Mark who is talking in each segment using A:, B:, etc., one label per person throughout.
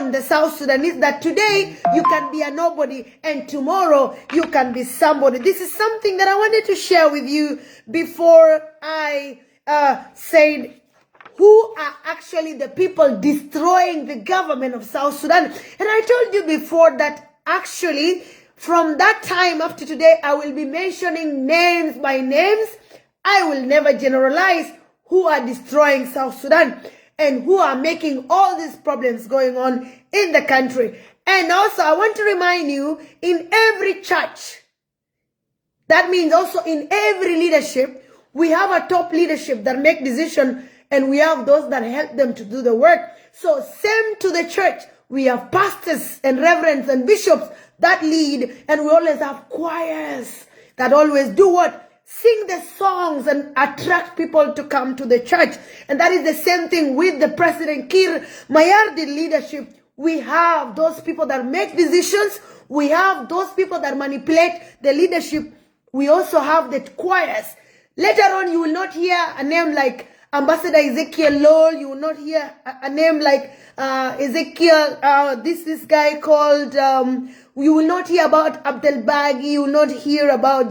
A: on the South Sudanese that today you can be a nobody and tomorrow you can be somebody. This is something that I wanted to share with you before I said who are actually the people destroying the government of South Sudan. And I told you before that actually from that time up to today, I will be mentioning names by names. I will never generalize who are destroying South Sudan and who are making all these problems going on in the country. And also, I want to remind you, in every church, that means also in every leadership, we have a top leadership that make decisions, and we have those that help them to do the work. So same to the church. We have pastors and reverends and bishops that lead, and we always have choirs that always do what? Sing the songs and attract people to come to the church. And that is the same thing with the President Kir Mayardit leadership. We have those people that make decisions. We have those people that manipulate the leadership. We also have the choirs. Later on, you will not hear a name like Ambassador Ezekiel Lowell. You will not hear a name like Ezekiel, this guy called, you will not hear about Abdel Baghi. You will not hear about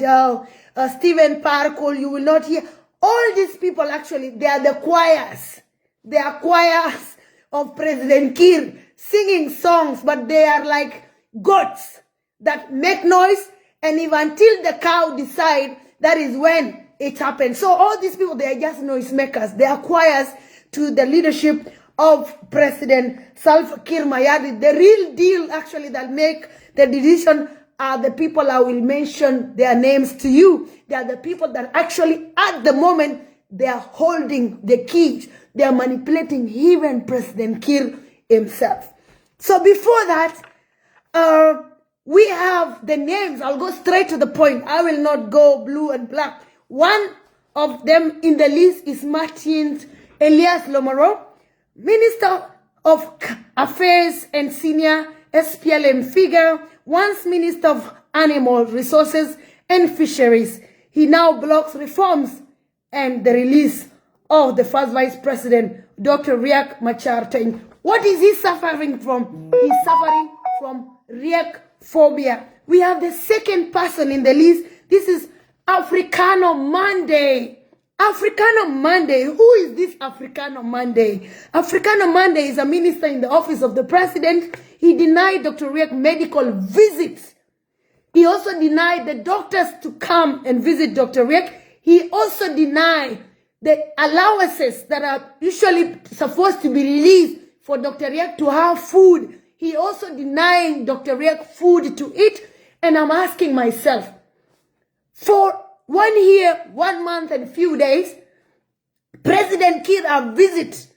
A: Stephen Parkour. You will not hear. All these people actually, they are the choirs. They are choirs of President Kir singing songs, but they are like goats that make noise, and if until the cow decide, that is when it happens. So all these people, they are just noisemakers. They are choirs to the leadership of President Salva Kiir Mayardit. The real deal actually that make the decision are the people I will mention their names to you. They are the people that actually at the moment they are holding the keys. They are manipulating even President Kiir himself. So before that, we have the names. I'll go straight to the point. I will not go blue and black. One of them in the list is Martin Elias Lomaro, Minister of Affairs and senior SPLM figure, once Minister of Animal Resources and Fisheries. He now blocks reforms and the release of the first Vice President, Dr. Riek Machar. What is he suffering from? He's suffering from Riek phobia. We have the second person in the list. This is Africano Monday. Africano Monday. Who is this Africano Monday? Africano Monday is a minister in the office of the president. He denied Dr. Riek medical visits. He also denied the doctors to come and visit Dr. Riek. He also denied the allowances that are usually supposed to be released for Dr. Riek to have food. He also denying Dr. Riek food to eat. And I'm asking myself, for 1 year, 1 month and few days, President Kir have visit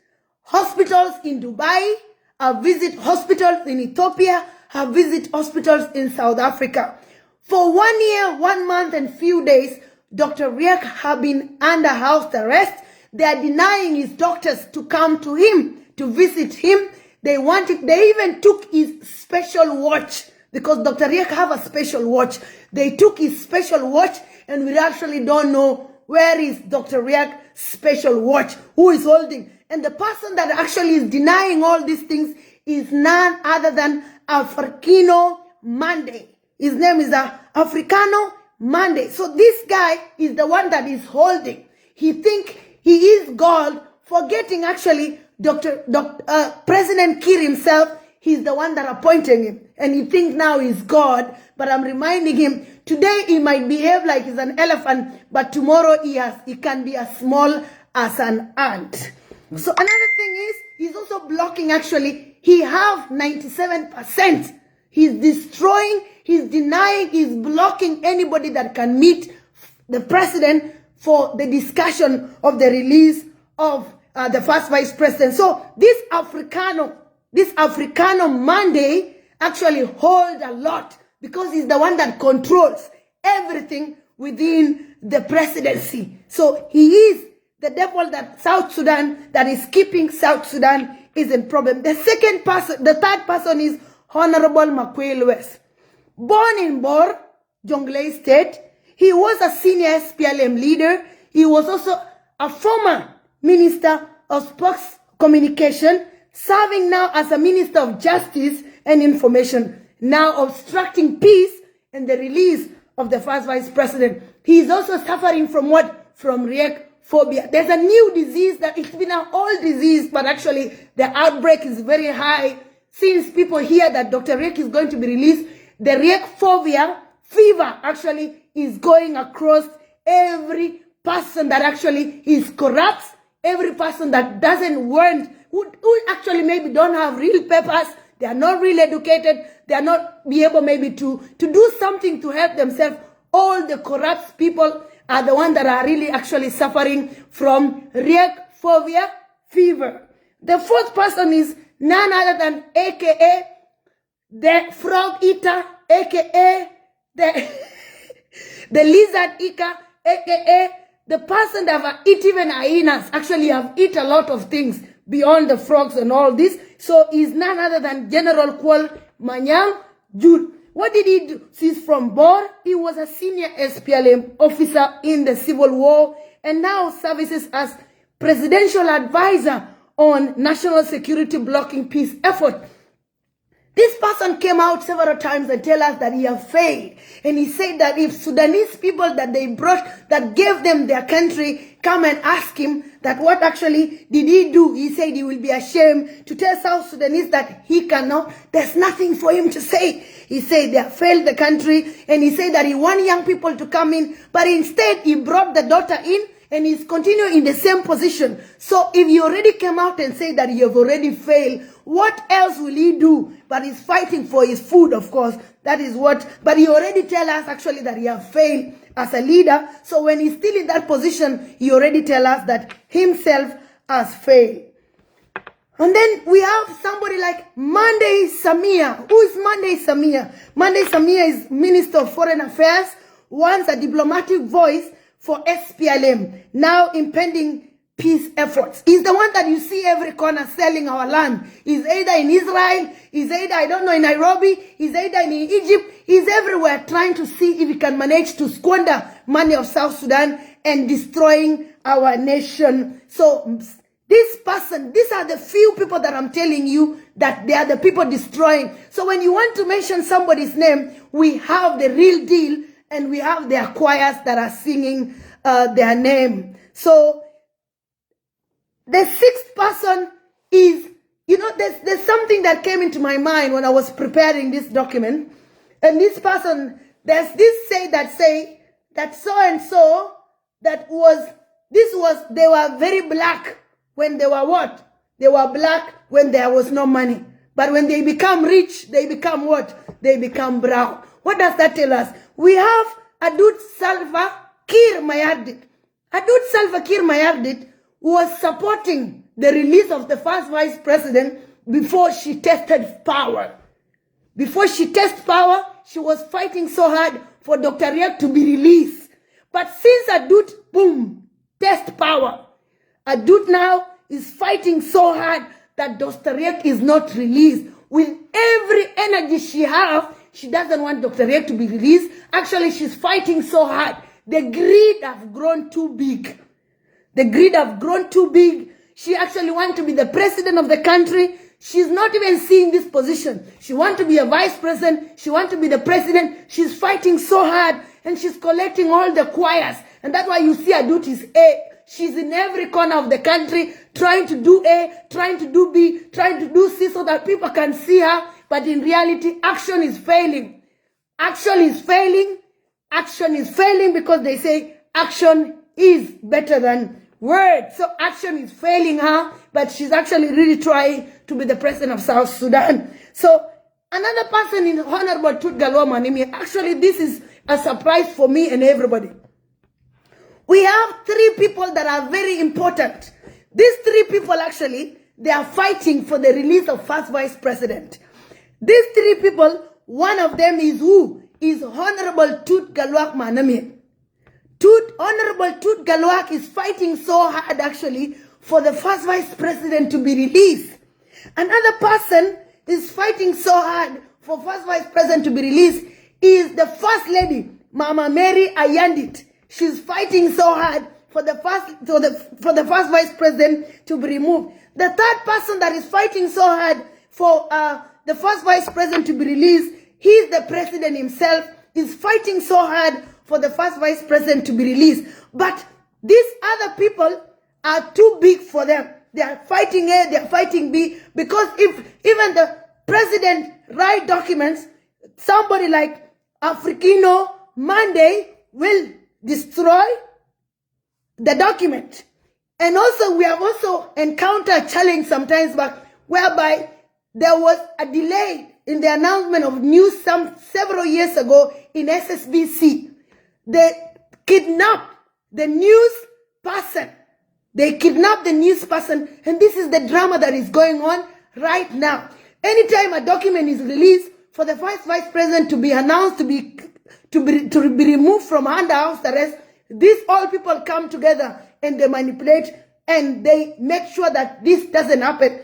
A: hospitals in Dubai, have visit hospitals in Ethiopia, have visit hospitals in South Africa. For 1 year, 1 month and few days, Dr. Riek have been under house arrest. They are denying his doctors to come to him, to visit him. They even took his special watch, because Dr. Riek have a special watch. They took his special watch, and we actually don't know where is Dr. Riek's special watch, who is holding. And the person that actually is denying all these things is none other than Africano Monday. His name is Africano Monday. So this guy is the one that is holding. He think he is God, forgetting actually President Kir himself. He's the one that appointed him. And he thinks now he's God. But I'm reminding him, today he might behave like he's an elephant, but tomorrow he can be as small as an ant. So another thing is, he's also blocking actually. He have 97%. He's destroying, he's denying, he's blocking anybody that can meet the president for the discussion of the release of the first vice president. So this Africano Monday actually holds a lot, because he's the one that controls everything within the presidency. So he is the devil that South Sudan, that is keeping South Sudan is in problem. The third person is Honorable Makwei West. Born in Bor, Jonglei State, he was a senior SPLM leader. He was also a former Minister of Sports Communication, serving now as a Minister of Justice and Information, now obstructing peace and the release of the first Vice President. He is also suffering from what? From Riek phobia. There's a new disease that it's been an old disease, but actually the outbreak is very high. Since people hear that Dr. Riek is going to be released, the Riek phobia fever actually is going across every person that actually is corrupt, every person that doesn't want, who actually maybe don't have real papers, they are not really educated, they are not be able maybe to do something to help themselves. All the corrupt people are the ones that are really actually suffering from Riek phobia fever. The fourth person is none other than AKA the frog eater, AKA the lizard eater, AKA the person that have eat even hyenas, actually have eat a lot of things beyond the frogs and all this. So he's none other than General Kwal Manyang Jude. What did he do? He's from Bor. He was a senior SPLM officer in the Civil War and now services as presidential advisor on national security blocking peace effort. This person came out several times and tell us that he has failed. And he said that if Sudanese people that they brought, that gave them their country, come and ask him that what actually did he do, he said he will be ashamed to tell South Sudanese that he cannot, there's nothing for him to say. He said they have failed the country, and he said that he wanted young people to come in, but instead he brought the daughter in, and he's continuing in the same position. So if you already came out and say that you have already failed, what else will he do? But he's fighting for his food, of course. That is what, but he already tell us actually that he has failed as a leader. So when he's still in that position, he already tell us that himself has failed. And then we have somebody like Monday Samia. Who is Monday Samia? Monday Samia is Minister of Foreign Affairs, once a diplomatic voice for SPLM, now impending peace efforts. He's the one that you see every corner selling our land. He's either in Israel, he's either, I don't know, in Nairobi, he's either in Egypt, he's everywhere trying to see if he can manage to squander money of South Sudan and destroying our nation. So this person, these are the few people that I'm telling you that they are the people destroying. So when you want to mention somebody's name, we have the real deal and we have their choirs that are singing their name. So the sixth person is, you know, there's something that came into my mind when I was preparing this document. And this person, there's this say that so-and-so that was, they were very black when they were what? They were black when there was no money. But when they become rich, they become what? They become brown. What does that tell us? We have Adut Salva Kiir Mayardit. Adut Salva Kiir Mayardit was supporting the release of the first vice president before she tested power. Before she tested power, she was fighting so hard for Dr. Riek to be released. But since Adut, boom, test power, Adut now is fighting so hard that Dr. Riek is not released. With every energy she has, she doesn't want Dr. Riek to be released. Actually, she's fighting so hard. The greed have grown too big. The greed have grown too big. She actually wants to be the president of the country. She's not even seeing this position. She wants to be a vice president. She wants to be the president. She's fighting so hard and she's collecting all the choirs. And that's why you see Adut is A. She's in every corner of the country trying to do A, trying to do B, trying to do C so that people can see her. But in reality, action is failing. Action is failing. Action is failing because they say action is better than words. So action is failing her, but she's actually really trying to be the president of South Sudan. So another person in Honorable Tut Galwa Manimi, actually this is a surprise for me and everybody. We have three people that are very important. These three people actually, they are fighting for the release of first vice president. These three people, one of them is who? Is Honorable Tut Galwak Manami. Honorable Tut Galwak is fighting so hard actually for the first vice president to be released. Another person is fighting so hard for first vice president to be released is the first lady, Mama Mary Ayandit. She's fighting so hard for the first vice president to be removed. The third person that is fighting so hard for the first vice president to be released, he's the president himself, is fighting so hard for the first vice president to be released. But these other people are too big for them. They are fighting A, they are fighting B, because if even the president write documents, somebody like Africano Monday will destroy the document. And also, we have also encountered a challenge sometimes back whereby there was a delay in the announcement of news several years ago in SSBC. They kidnapped the news person. They kidnapped the news person, and this is the drama that is going on right now. Anytime a document is released for the first vice president to be announced to be removed from under house arrest, these all people come together and they manipulate and they make sure that this doesn't happen.